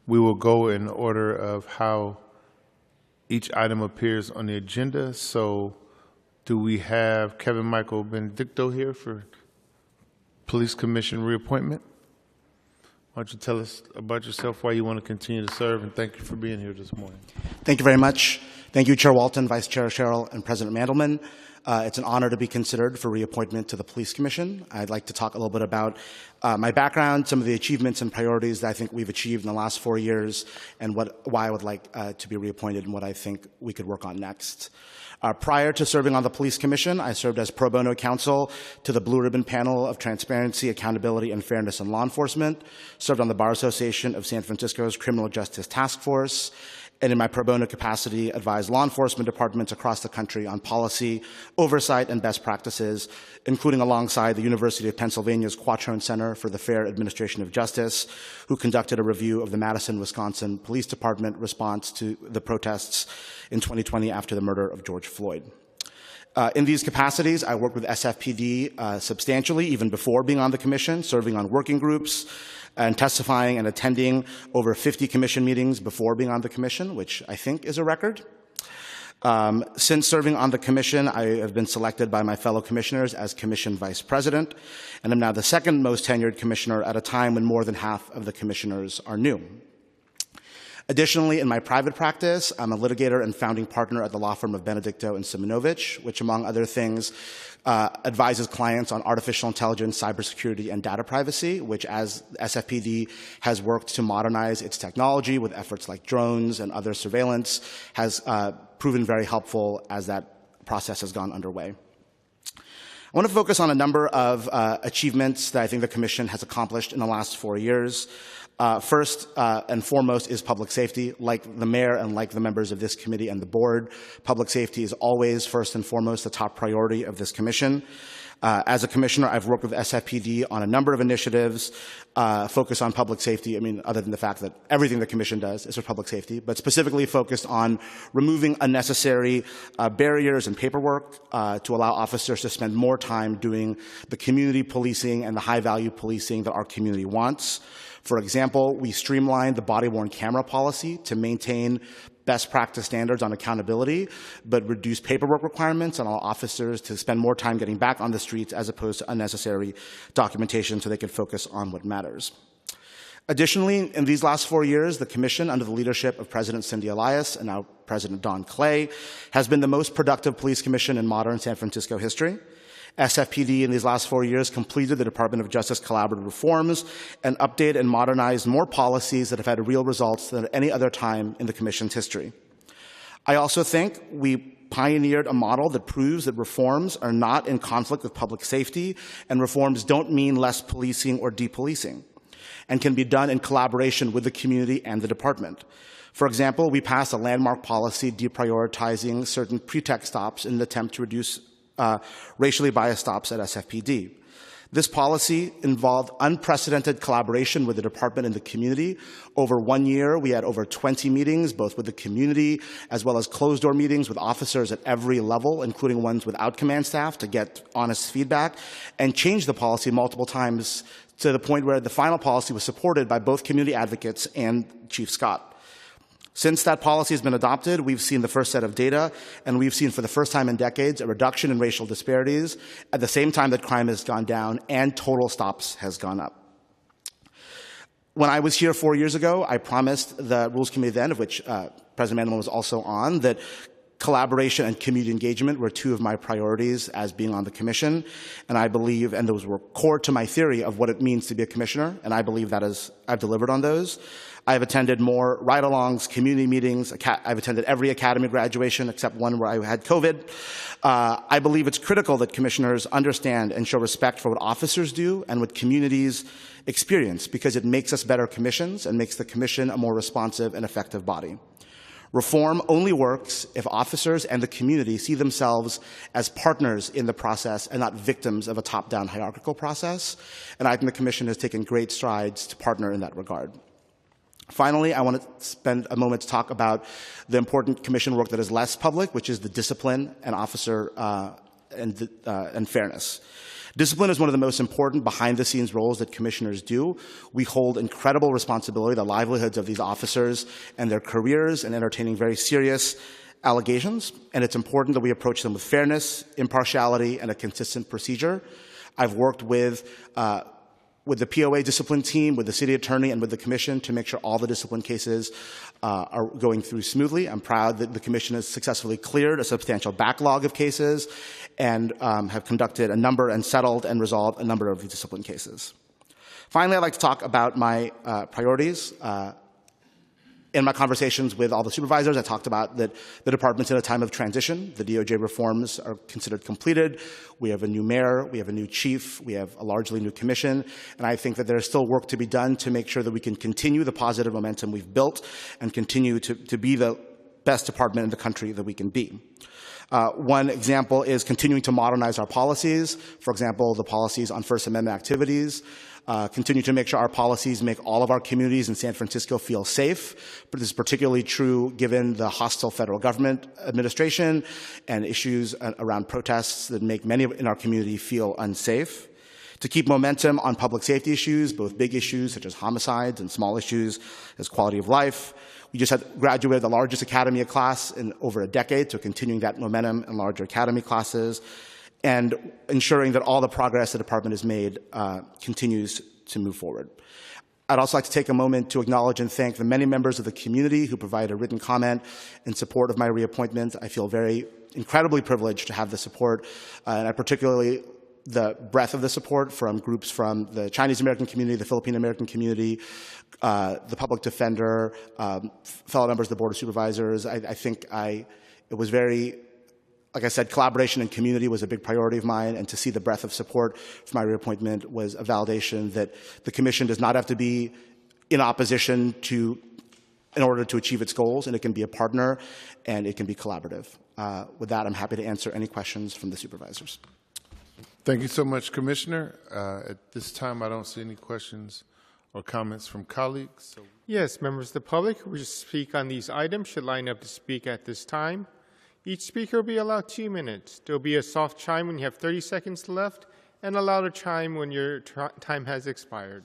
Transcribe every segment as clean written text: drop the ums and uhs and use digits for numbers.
We will go in order of how each item appears on the agenda. So do we have Kevin Michael Benedicto here for Police Commission reappointment? Why don't you tell us about yourself, why you want to continue to serve, and thank you for being here this morning. Thank you very much. Thank you, Chair Walton, Vice Chair Sherrill, and President Mandelman. It's an honor to be considered for reappointment to the Police Commission. I'd like to talk a little bit about my background, some of the achievements and priorities that I think we've achieved in the last 4 years, and why I would like to be reappointed and what I think we could work on next. Prior to serving on the Police Commission, I served as pro bono counsel to the Blue Ribbon Panel of Transparency, Accountability, and Fairness in Law Enforcement, served on the Bar Association of San Francisco's Criminal Justice Task Force, and in my pro bono capacity, advised law enforcement departments across the country on policy, oversight, and best practices, including alongside the University of Pennsylvania's Quattrone Center for the Fair Administration of Justice, who conducted a review of the Madison, Wisconsin Police Department response to the protests in 2020 after the murder of George Floyd. In these capacities, I worked with SFPD substantially, even before being on the commission, serving on working groups, and testifying and attending over 50 commission meetings before being on the commission, which I think is a record. Since serving on the commission, I have been selected by my fellow commissioners as commission vice president, and I'm now the second most tenured commissioner at a time when more than half of the commissioners are new. Additionally, in my private practice, I'm a litigator and founding partner at the law firm of Benedicto and Simonovich, which, among other things, advises clients on artificial intelligence, cybersecurity, and data privacy, which, as SFPD has worked to modernize its technology with efforts like drones and other surveillance, has proven very helpful as that process has gone underway. I want to focus on a number of achievements that I think the Commission has accomplished in the last 4 years. First and foremost is public safety. Like the mayor and like the members of this committee and the board, public safety is always first and foremost the top priority of this commission. As a commissioner, I've worked with SFPD on a number of initiatives focused on public safety. I mean, other than the fact that everything the commission does is for public safety, but specifically focused on removing unnecessary barriers and paperwork to allow officers to spend more time doing the community policing and the high-value policing that our community wants. For example, we streamlined the body-worn camera policy to maintain best practice standards on accountability, but reduce paperwork requirements and allow officers to spend more time getting back on the streets as opposed to unnecessary documentation so they can focus on what matters. Additionally, in these last 4 years, the Commission, under the leadership of President Cindy Elias and now President Don Clay, has been the most productive police commission in modern San Francisco history. SFPD in these last 4 years completed the Department of Justice collaborative reforms and updated and modernized more policies that have had real results than at any other time in the Commission's history. I also think we pioneered a model that proves that reforms are not in conflict with public safety, and reforms don't mean less policing or depolicing, and can be done in collaboration with the community and the department. For example, we passed a landmark policy deprioritizing certain pretext stops in an attempt to reduce racially biased stops at SFPD. This policy involved unprecedented collaboration with the department and the community. Over 1 year, we had over 20 meetings, both with the community as well as closed-door meetings with officers at every level, including ones without command staff, to get honest feedback, and changed the policy multiple times to the point where the final policy was supported by both community advocates and Chief Scott. Since that policy has been adopted, we've seen the first set of data, and we've seen for the first time in decades a reduction in racial disparities at the same time that crime has gone down and total stops has gone up. When I was here 4 years ago, I promised the Rules Committee then, of which President Mandelman was also on, that collaboration and community engagement were two of my priorities as being on the commission, and I believe, and those were core to my theory of what it means to be a commissioner, and I believe that I've delivered on those. I've attended more ride-alongs, community meetings. I've attended every academy graduation except one where I had COVID. I believe it's critical that commissioners understand and show respect for what officers do and what communities experience, because it makes us better commissions and makes the commission a more responsive and effective body. Reform only works if officers and the community see themselves as partners in the process and not victims of a top-down hierarchical process. And I think the Commission has taken great strides to partner in that regard. Finally, I want to spend a moment to talk about the important Commission work that is less public, which is the discipline and officer and fairness. Discipline is one of the most important behind-the-scenes roles that commissioners do. We hold incredible responsibility, the livelihoods of these officers and their careers, and entertaining very serious allegations, and it's important that we approach them with fairness, impartiality, and a consistent procedure. I've worked with the POA discipline team, with the city attorney, and with the commission to make sure all the discipline cases are going through smoothly. I'm proud that the commission has successfully cleared a substantial backlog of cases and have conducted a number and settled and resolved a number of discipline cases. Finally, I'd like to talk about my priorities. In my conversations with all the supervisors, I talked about that the department's in a time of transition. The DOJ reforms are considered completed. We have a new mayor, we have a new chief, we have a largely new commission, and I think that there's still work to be done to make sure that we can continue the positive momentum we've built and continue to be the best department in the country that we can be. One example is continuing to modernize our policies. For example, the policies on First Amendment activities. Continue to make sure our policies make all of our communities in San Francisco feel safe. But this is particularly true given the hostile federal government administration and issues around protests that make many in our community feel unsafe. To keep momentum on public safety issues, both big issues such as homicides and small issues as quality of life. We just had graduated the largest academy class in over a decade, so continuing that momentum in larger academy classes, and ensuring that all the progress the department has made continues to move forward. I'd also like to take a moment to acknowledge and thank the many members of the community who provided a written comment in support of my reappointment. I feel incredibly privileged to have the support, and I particularly the breadth of the support from groups from the Chinese American community, the Philippine American community, the public defender, fellow members of the Board of Supervisors. I think it was very, like I said, collaboration and community was a big priority of mine, and to see the breadth of support for my reappointment was a validation that the Commission does not have to be in opposition in order to achieve its goals, and it can be a partner, and it can be collaborative. With that, I'm happy to answer any questions from the supervisors. Thank you so much, Commissioner. At this time, I don't see any questions or comments from colleagues. So Yes, members of the public who wish to speak on these items should line up to speak at this time. Each speaker will be allowed 2 minutes. There will be a soft chime when you have 30 seconds left, and a louder chime when your time has expired.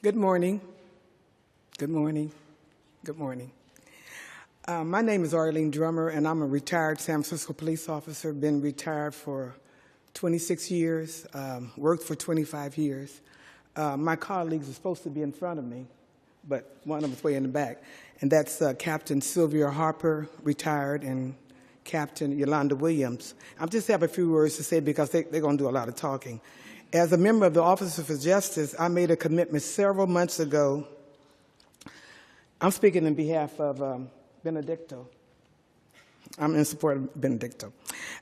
Good morning. Good morning. Good morning. My name is Arlene Drummer, and I'm a retired San Francisco police officer. Been retired for 26 years, worked for 25 years. My colleagues are supposed to be in front of me, but one of them is way in the back, and that's Captain Sylvia Harper, retired, and Captain Yolanda Williams. I just have a few words to say because they're going to do a lot of talking. As a member of the Office for Justice, I made a commitment several months ago. I'm speaking on behalf of Benedicto. I'm in support of Benedicto.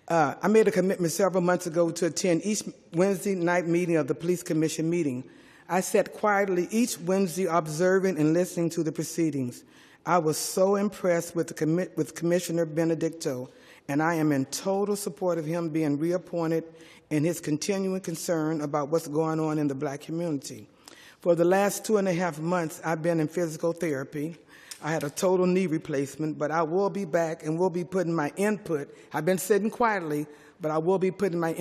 I made a commitment several months ago to attend each Wednesday night meeting of the Police Commission meeting. I sat quietly each Wednesday observing and listening to the proceedings. I was so impressed with Commissioner Benedicto, and I am in total support of him being reappointed and his continuing concern about what's going on in the Black community. For the last 2.5 months, I've been in physical therapy. I had a total knee replacement, but I will be back and will be putting my input. I've been sitting quietly, but I will be putting my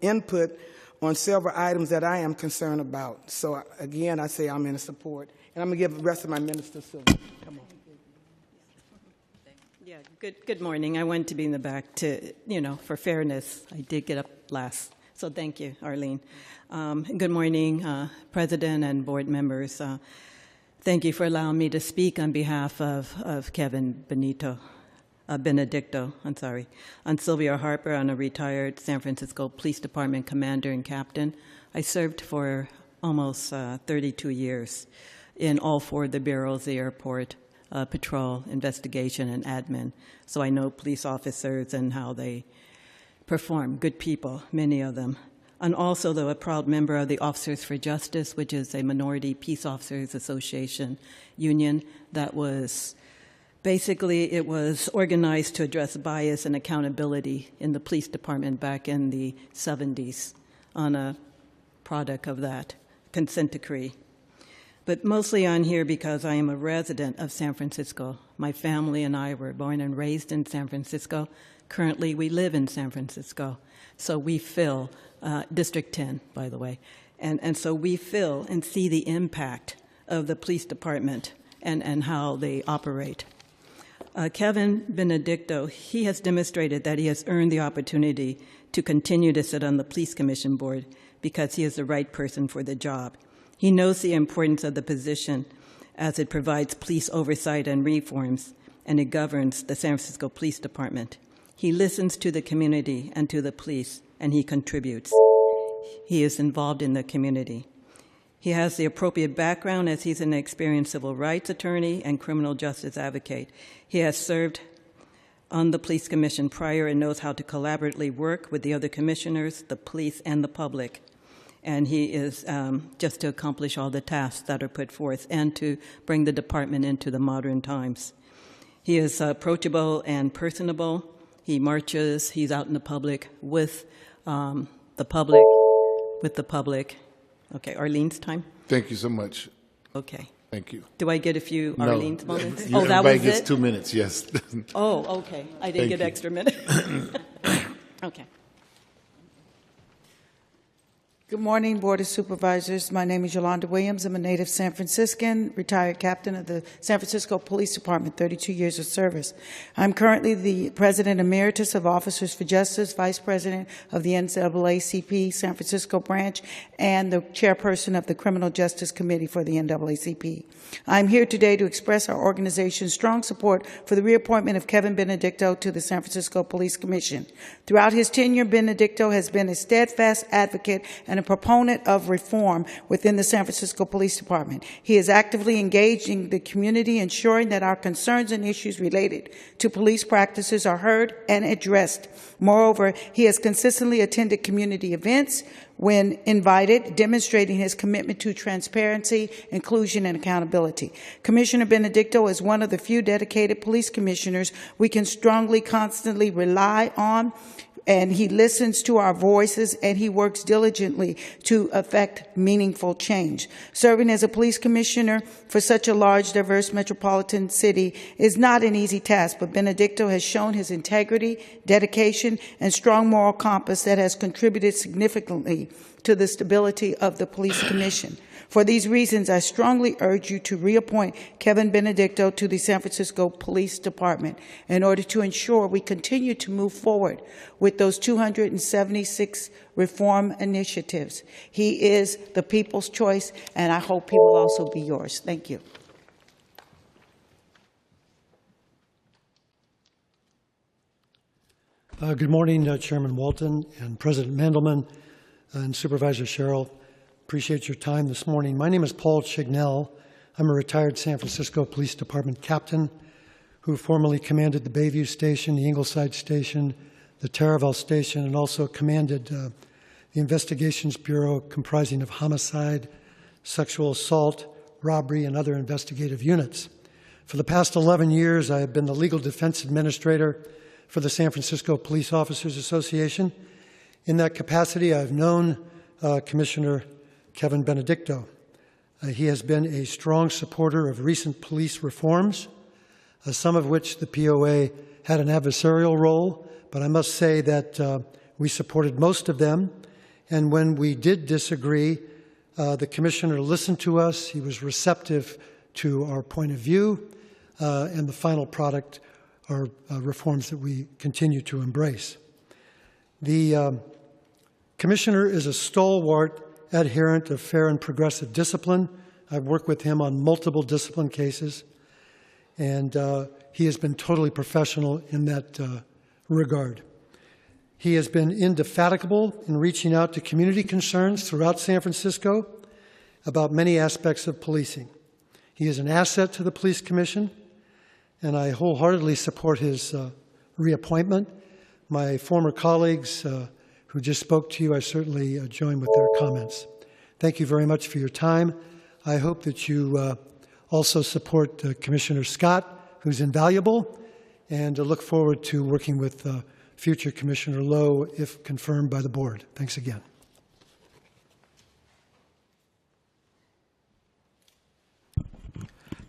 input on several items that I am concerned about. So again, I say I'm in support. And I'm going to give the rest of my minutes to Sylvia. Come on. Yeah, good morning. I wanted to be in the back to, for fairness. I did get up last. So thank you, Arlene. Good morning, President and board members. Thank you for allowing me to speak on behalf of Kevin Benedicto, on Sylvia Harper. I'm a retired San Francisco Police Department commander and captain. I served for almost 32 years in all 4 of the bureaus, the airport, patrol, investigation, and admin. So I know police officers and how they perform, good people, many of them. And also, though, a proud member of the Officers for Justice, which is a minority peace officers association union that was basically, it was organized to address bias and accountability in the police department back in the 70s on a product of that consent decree. but mostly on here because I am a resident of San Francisco. My family and I were born and raised in San Francisco. Currently, we live in San Francisco. So we feel, District 10, by the way, and so we feel and see the impact of the police department and how they operate. Kevin Benedicto, he has demonstrated that he has earned the opportunity to continue to sit on the Police Commission Board because he is the right person for the job. He knows the importance of the position as it provides police oversight and reforms, and it governs the San Francisco Police Department. He listens to the community and to the police, and he contributes. He is involved in the community. He has the appropriate background as he's an experienced civil rights attorney and criminal justice advocate. He has served on the police commission prior and knows how to collaboratively work with the other commissioners, the police, and the public. And he is just to accomplish all the tasks that are put forth and to bring the department into the modern times. He is approachable and personable. He marches, he's out in the public with the public. Okay, Arlene's time? Thank you so much. Okay. Thank you. Do I get a few No. Arlene's moments? You- Oh, that was everybody gets it? 2 minutes, yes. Oh, okay. I didn't Thank get you. extra minute. Okay. Good morning, Board of Supervisors. My name is Yolanda Williams. I'm a native San Franciscan, retired captain of the San Francisco Police Department, 32 years of service. I'm currently the President Emeritus of Officers for Justice, Vice President of the NAACP San Francisco branch, and the Chairperson of the Criminal Justice Committee for the NAACP. I'm here today to express our organization's strong support for the reappointment of Kevin Benedicto to the San Francisco Police Commission. Throughout his tenure, Benedicto has been a steadfast advocate and a proponent of reform within the San Francisco Police Department. He is actively engaged in the community, ensuring that our concerns and issues related to police practices are heard and addressed. Moreover, he has consistently attended community events when invited, demonstrating his commitment to transparency, inclusion, and accountability. Commissioner Benedicto is one of the few dedicated police commissioners we can constantly rely on, and he listens to our voices, and he works diligently to effect meaningful change. Serving as a police commissioner for such a large, diverse metropolitan city is not an easy task, but Benedicto has shown his integrity, dedication, and strong moral compass that has contributed significantly to the stability of the police commission. For these reasons, I strongly urge you to reappoint Kevin Benedicto to the San Francisco Police Department in order to ensure we continue to move forward with those 276 reform initiatives. He is the people's choice, and I hope he will also be yours. Thank you. Good morning, Chairman Walton and President Mandelman and Supervisor Sherrill. Appreciate your time this morning. My name is Paul Chignell. I'm a retired San Francisco Police Department captain who formerly commanded the Bayview Station, the Ingleside Station, the Taraval Station, and also commanded the Investigations Bureau comprising of homicide, sexual assault, robbery, and other investigative units. For the past 11 years, I have been the legal defense administrator for the San Francisco Police Officers Association. In that capacity, I've known Commissioner Kevin Benedicto. He has been a strong supporter of recent police reforms, some of which the POA had an adversarial role, but I must say that we supported most of them. And when we did disagree, the Commissioner listened to us. He was receptive to our point of view, and the final product are reforms that we continue to embrace. The Commissioner is a stalwart adherent of fair and progressive discipline. I've worked with him on multiple discipline cases, and he has been totally professional in that regard. He has been indefatigable in reaching out to community concerns throughout San Francisco about many aspects of policing. He is an asset to the Police Commission, and I wholeheartedly support his reappointment. My former colleagues who just spoke to you, I certainly join with their comments. Thank you very much for your time. I hope that you also support Commissioner Scott, who's invaluable, and look forward to working with future Commissioner Lowe if confirmed by the board. Thanks again.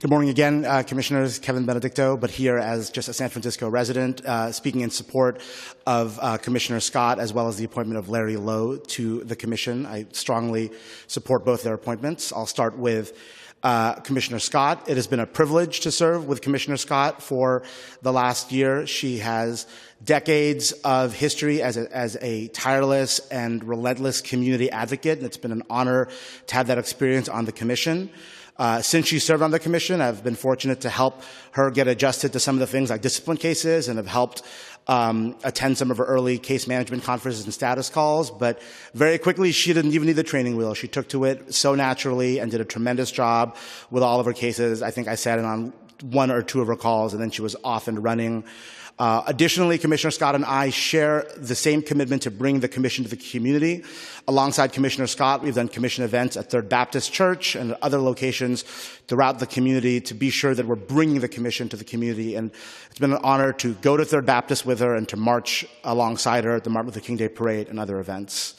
Good morning again, Commissioners. Kevin Benedicto, but here as just a San Francisco resident, speaking in support of Commissioner Scott as well as the appointment of Larry Lowe to the Commission. I strongly support both their appointments. I'll start with Commissioner Scott. It has been a privilege to serve with Commissioner Scott for the last year. She has decades of history as a tireless and relentless community advocate, and it's been an honor to have that experience on the Commission. Since she served on the Commission, I've been fortunate to help her get adjusted to some of the things like discipline cases and have helped attend some of her early case management conferences and status calls. But very quickly, she didn't even need the training wheel. She took to it so naturally and did a tremendous job with all of her cases. I think I sat in on one or two of her calls, and then she was off and running. Additionally, Commissioner Scott and I share the same commitment to bring the Commission to the community. Alongside Commissioner Scott, we've done Commission events at Third Baptist Church and other locations throughout the community to be sure that we're bringing the Commission to the community. And it's been an honor to go to Third Baptist with her and to march alongside her at the Martin Luther King Day Parade and other events.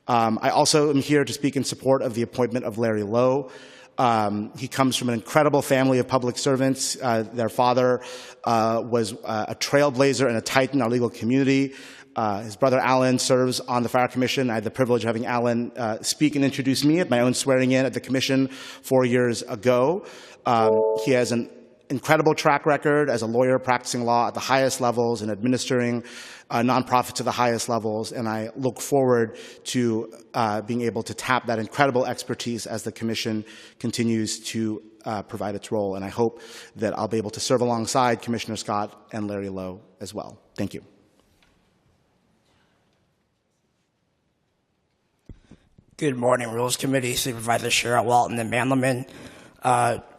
I also am here to speak in support of the appointment of Larry Lowe. He comes from an incredible family of public servants. Their father was a trailblazer and a titan in our legal community. His brother Alan serves on the Fire Commission. I had the privilege of having Alan speak and introduce me at my own swearing in at the Commission 4 years ago. He has an incredible track record as a lawyer practicing law at the highest levels and administering nonprofits at the highest levels, and I look forward to being able to tap that incredible expertise as the Commission continues to provide its role, and I hope that I'll be able to serve alongside Commissioner Scott and Larry Lowe as well. Thank you. Good morning, Rules Committee, Supervisor Cheryl Walton and Mandelman.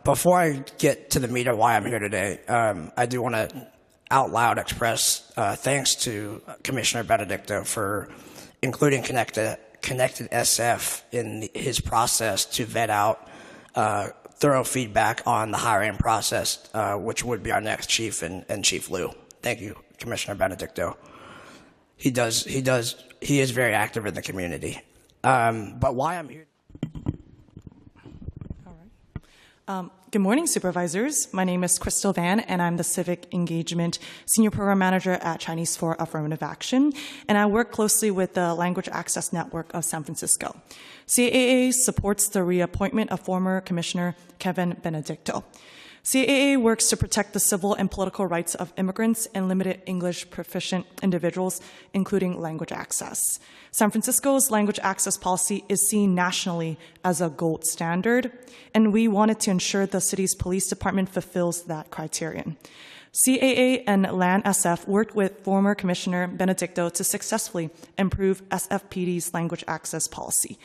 Before I get to the meat of why I'm here today, I do want to out loud express thanks to Commissioner Benedicto for including Connected SF in his process to vet out thorough feedback on the hiring process, which would be our next chief and Chief Liu. Thank you, Commissioner Benedicto. He is very active in the community. But why I'm here. Good morning, Supervisors. My name is Crystal Van, and I'm the Civic Engagement Senior Program Manager at Chinese for Affirmative Action, and I work closely with the Language Access Network of San Francisco. CAA supports the reappointment of former Commissioner Kevin Benedicto. CAA works to protect the civil and political rights of immigrants and limited English proficient individuals, including language access. San Francisco's language access policy is seen nationally as a gold standard, and we wanted to ensure the city's police department fulfills that criterion. CAA and LAN-SF worked with former Commissioner Benedicto to successfully improve SFPD's language access policy.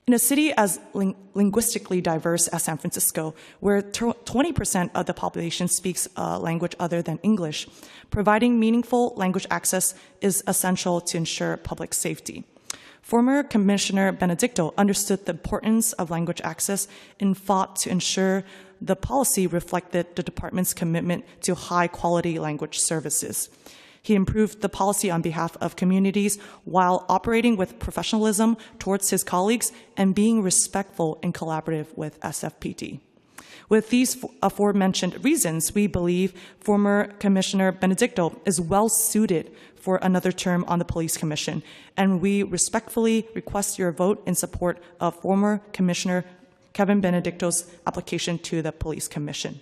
In a city as linguistically diverse as San Francisco, where 20% of the population speaks a language other than English, providing meaningful language access is essential to ensure public safety. Former Commissioner Benedicto understood the importance of language access and fought to ensure the policy reflected the department's commitment to high-quality language services. He improved the policy on behalf of communities while operating with professionalism towards his colleagues and being respectful and collaborative with SFPD. With these aforementioned reasons, we believe former Commissioner Benedicto is well suited for another term on the Police Commission, and we respectfully request your vote in support of former Commissioner Kevin Benedicto's application to the Police Commission.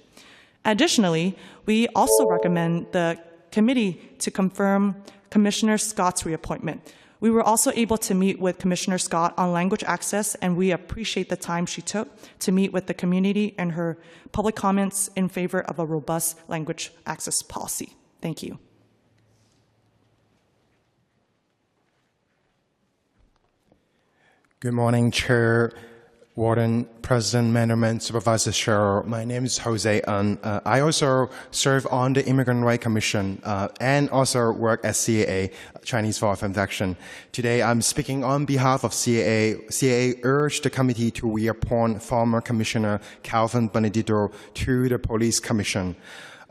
Additionally, we also recommend the committee to confirm Commissioner Scott's reappointment. We were also able to meet with Commissioner Scott on language access, and we appreciate the time she took to meet with the community and her public comments in favor of a robust language access policy. Thank you. Good morning, Chair, Warden, President, Mandelman, Supervisor Cheryl. My name is Jose Ng. I also serve on the Immigrant Rights Commission and also work at CAA, Chinese for Affirmative Action. Today, I'm speaking on behalf of CAA. CAA urged the committee to reappoint former Commissioner Calvin Benedicto to the Police Commission.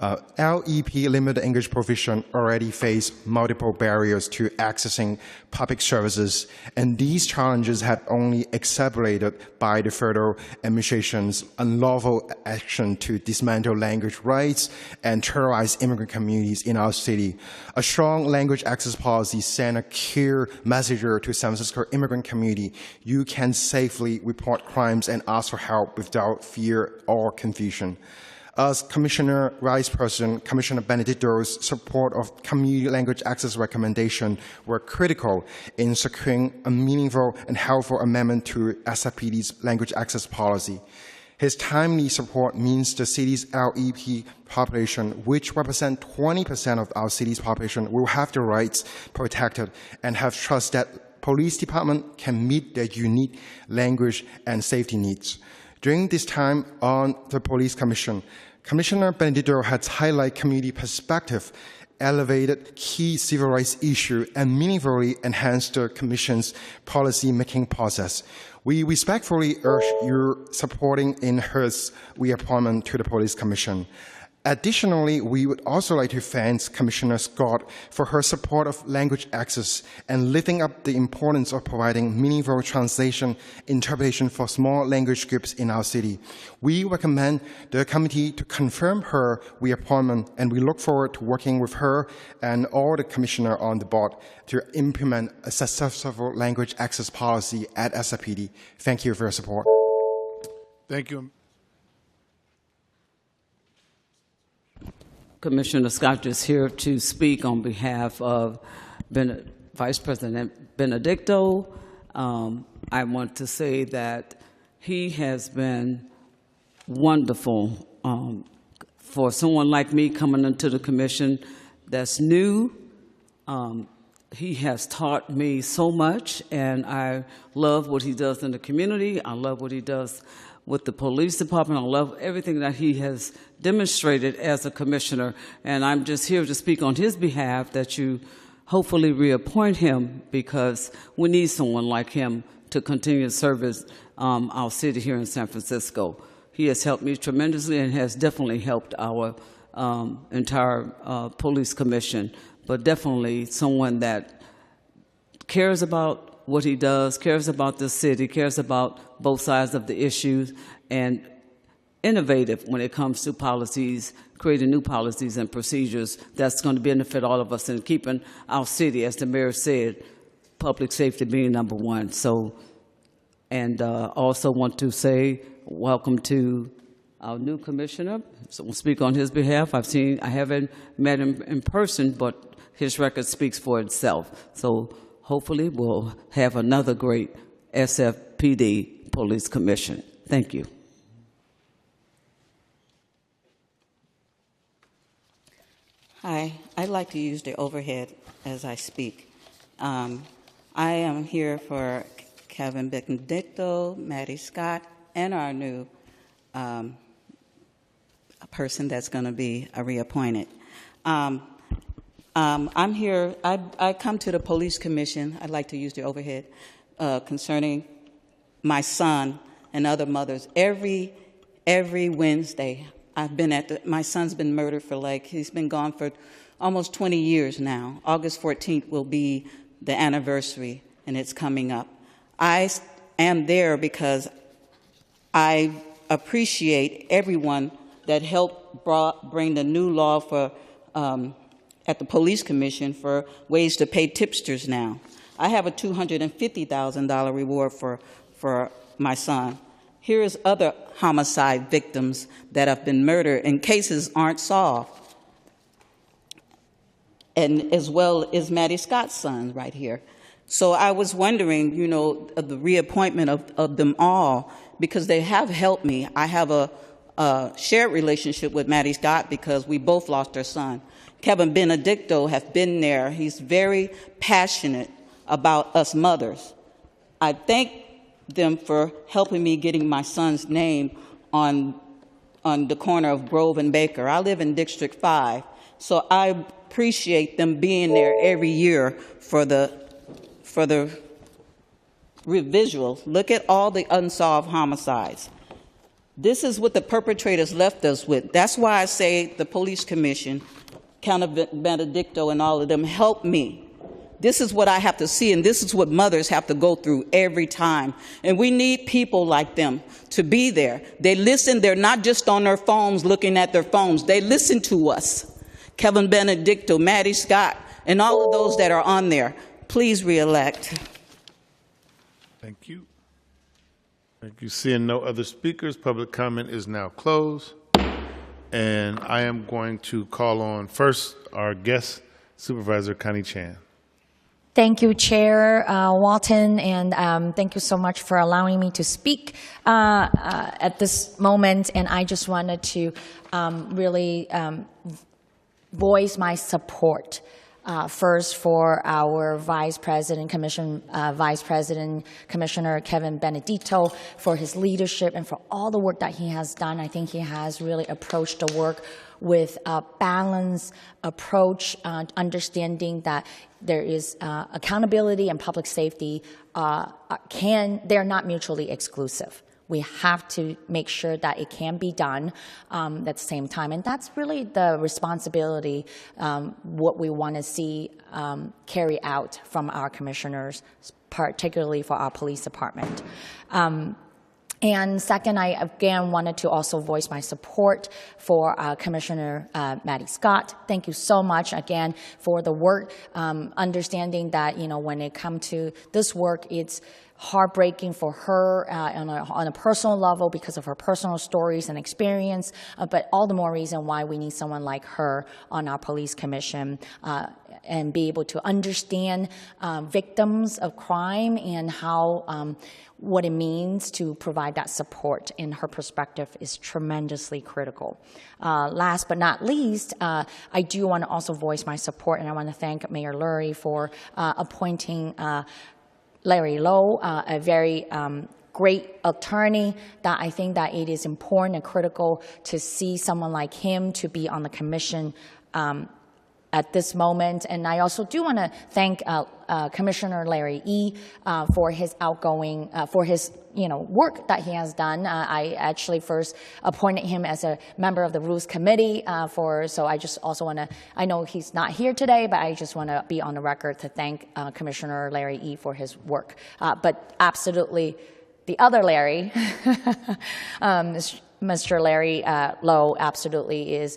LEP limited English provision already face multiple barriers to accessing public services, and these challenges have only exacerbated by the federal administration's unlawful action to dismantle language rights and terrorize immigrant communities in our city. A strong language access policy sends a clear message to San Francisco immigrant community: you can safely report crimes and ask for help without fear or confusion. As Commissioner Vice President, Commissioner Benedicto's support of community language access recommendation were critical in securing a meaningful and helpful amendment to SFPD's language access policy. His timely support means the city's LEP population, which represents 20% of our city's population, will have their rights protected and have trust that police department can meet their unique language and safety needs. During this time on the Police Commission, Commissioner Benedicto has highlighted community perspective, elevated key civil rights issues, and meaningfully enhanced the Commission's policy-making process. We respectfully urge your supporting in her reappointment to the Police Commission. Additionally, we would also like to thank Commissioner Scott for her support of language access and lifting up the importance of providing meaningful translation interpretation for small language groups in our city. We recommend the committee to confirm her reappointment, and we look forward to working with her and all the commissioners on the board to implement a successful language access policy at SFPD. Thank you for your support. Thank you. Commissioner Scott is here to speak on behalf of Vice President Benedicto. I want to say that he has been wonderful for someone like me coming into the commission that's new. He has taught me so much, and I love what he does in the community. I love what he does with the police department. I love everything that he has demonstrated as a commissioner, and I'm just here to speak on his behalf that you hopefully reappoint him, because we need someone like him to continue to service our city here in San Francisco. He has helped me tremendously and has definitely helped our entire police commission, but definitely someone that cares about what he does, cares about the city, cares about both sides of the issues, and innovative when it comes to policies, creating new policies and procedures that's going to benefit all of us in keeping our city, as the mayor said, public safety being number one. So, and also want to say welcome to our new commissioner. So we'll speak on his behalf. I haven't met him in person, but his record speaks for itself. So hopefully we'll have another great SFPD Police Commission. Thank you. Hi, I'd like to use the overhead as I speak. I am here for Kevin Benedicto, Maddie Scott, and our new person that's going to be reappointed. I'm here, I come to the Police Commission, I'd like to use the overhead, concerning my son and other mothers. Every Wednesday, I've been at my son's been murdered he's been gone for almost 20 years now. August 14th will be the anniversary, and it's coming up. I am there because I appreciate everyone that helped bring the new law for at the Police Commission for ways to pay tipsters now. I have a $250,000 reward for my son. Here is other homicide victims that have been murdered and cases aren't solved. And as well as Maddie Scott's son right here. So I was wondering, you know, the reappointment of them all, because they have helped me. I have a shared relationship with Maddie Scott because we both lost our son. Kevin Benedicto has been there. He's very passionate about us mothers. I thank them for helping me getting my son's name on the corner of Grove and Baker. I live in District 5, so I appreciate them being there every year for the visuals. Look at all the unsolved homicides. This is what the perpetrators left us with. That's why I say the police commission, Counter Benedicto and all of them, help me. This is what I have to see, and this is what mothers have to go through every time. And we need people like them to be there. They listen. They're not just on their phones looking at their phones. They listen to us. Kevin Benedicto, Maddie Scott, and all of those that are on there. Please re-elect. Thank you. Thank you. Seeing no other speakers, public comment is now closed. And I am going to call on first our guest, Supervisor Connie Chan. Thank you, Chair Walton, and thank you so much for allowing me to speak at this moment. And I just wanted to really voice my support first for our Vice President, Commissioner Kevin Benedicto, for his leadership and for all the work that he has done. I think he has really approached the work with a balanced approach, understanding that there is accountability and public safety they're not mutually exclusive. We have to make sure that it can be done at the same time. And that's really the responsibility, what we want to see carry out from our commissioners, particularly for our police department. And second, I again wanted to also voice my support for Commissioner Maddie Scott. Thank you so much again for the work, understanding that, you know, when it comes to this work, it's heartbreaking for her on a personal level because of her personal stories and experience, but all the more reason why we need someone like her on our police commission and be able to understand victims of crime and how what it means to provide that support in her perspective is tremendously critical. Last but not least, I do want to also voice my support, and I want to thank Mayor Lurie for appointing Larry Lowe, a very great attorney, that I think that it is important and critical to see someone like him to be on the commission at this moment. And I also do want to thank Commissioner Larry E. For his outgoing, for his work that he has done. I actually first appointed him as a member of the Rules Committee so I just also want to, I know he's not here today, but I just want to be on the record to thank Commissioner Larry E. for his work. But absolutely, the other Larry, Mr. Larry Lowe, absolutely is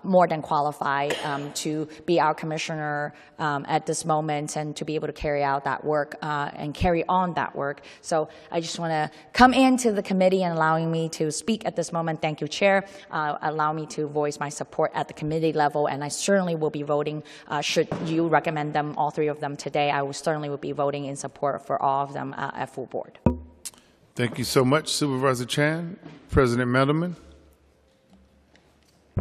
more than qualified to be our commissioner at this moment and to be able to carry out that work and carry on that work. So I just want to come into the committee and allowing me to speak at this moment. Thank you, Chair. Allow me to voice my support at the committee level, and I certainly will be voting, should you recommend them, all three of them today, I will certainly will be voting in support for all of them at full board. Thank you so much, Supervisor Chan. President Mandelman.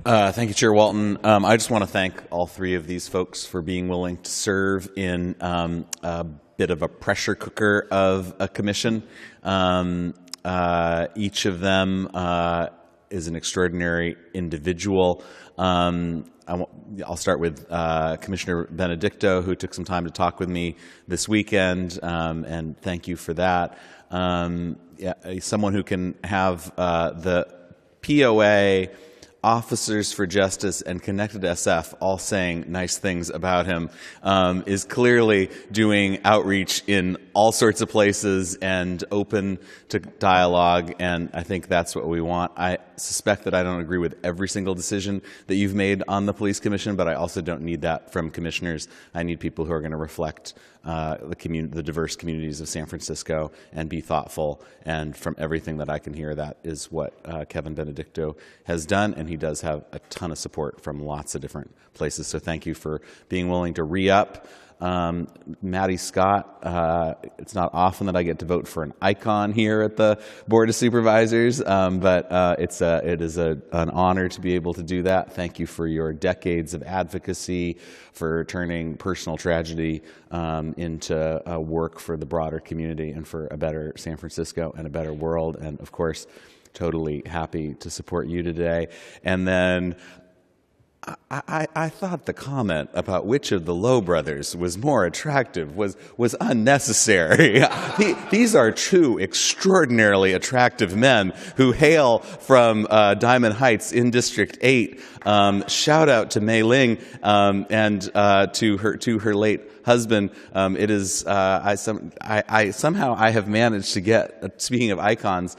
Thank you, Chair Walton. I just want to thank all three of these folks for being willing to serve in a bit of a pressure cooker of a commission. Each of them is an extraordinary individual. I'll start with Commissioner Benedicto, who took some time to talk with me this weekend, and thank you for that. Someone who can have the POA, Officers for Justice, and Connected SF all saying nice things about him is clearly doing outreach in all sorts of places and open to dialogue, and I think that's what we want. I suspect that I don't agree with every single decision that you've made on the police commission, but I also don't need that from commissioners. I need people who are going to reflect the diverse communities of San Francisco and be thoughtful, and from everything that I can hear, that is what Kevin Benedicto has done, and he does have a ton of support from lots of different places. So thank you for being willing to re-up. Maddie Scott, it's not often that I get to vote for an icon here at the Board of Supervisors, but it is an honor to be able to do that. Thank you for your decades of advocacy, for turning personal tragedy into work for the broader community and for a better San Francisco and a better world. And of course, totally happy to support you today. And then I thought the comment about which of the Lowe brothers was more attractive was unnecessary. These are two extraordinarily attractive men who hail from Diamond Heights in District 8. Shout out to Mei Ling and to her late husband. It is somehow I have managed to get, speaking of icons,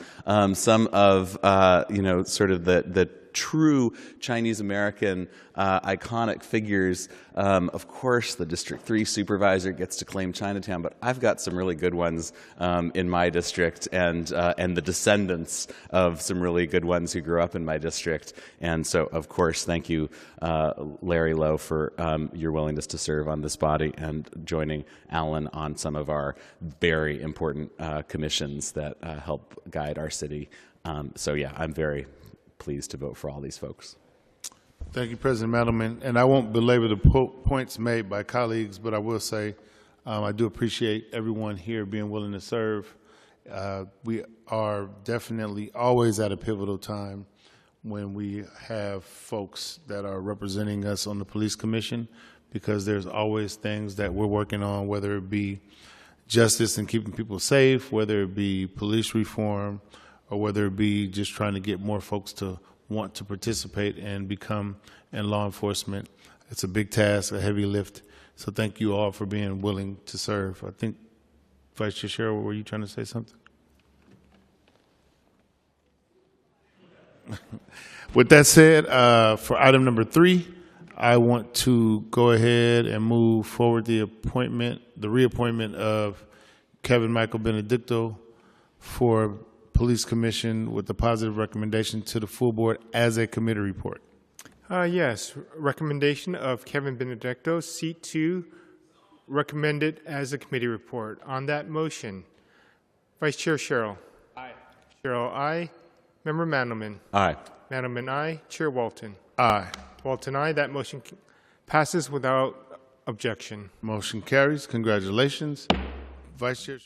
some of sort of the true Chinese American iconic figures. Of course, the District 3 supervisor gets to claim Chinatown, but I've got some really good ones in my district, and the descendants of some really good ones who grew up in my district. And so, of course, thank you, Larry Lowe, for your willingness to serve on this body and joining Alan on some of our very important commissions that help guide our city. So yeah, I'm very pleased to vote for all these folks. Thank you, President Mandelman. And I won't belabor the points made by colleagues, but I will say I do appreciate everyone here being willing to serve. We are definitely always at a pivotal time when we have folks that are representing us on the Police Commission, because there's always things that we're working on, whether it be justice and keeping people safe, whether it be police reform, or whether it be just trying to get more folks to want to participate and become in law enforcement. It's a big task, a heavy lift. So thank you all for being willing to serve. I think, Vice Chair Sherrill, were you trying to say something? With that said, for item number 3, I want to go ahead and move forward the reappointment of Kevin Michael Benedicto for Police Commission with a positive recommendation to the full board as a committee report. Yes, recommendation of Kevin Benedicto, seat 2, recommended as a committee report. On that motion, Vice Chair Sherrill. Aye. Sherrill, aye. Member Mandelman. Aye. Mandelman, aye. Chair Walton. Aye. Walton, aye. That motion passes without objection. Motion carries. Congratulations. Vice Chair.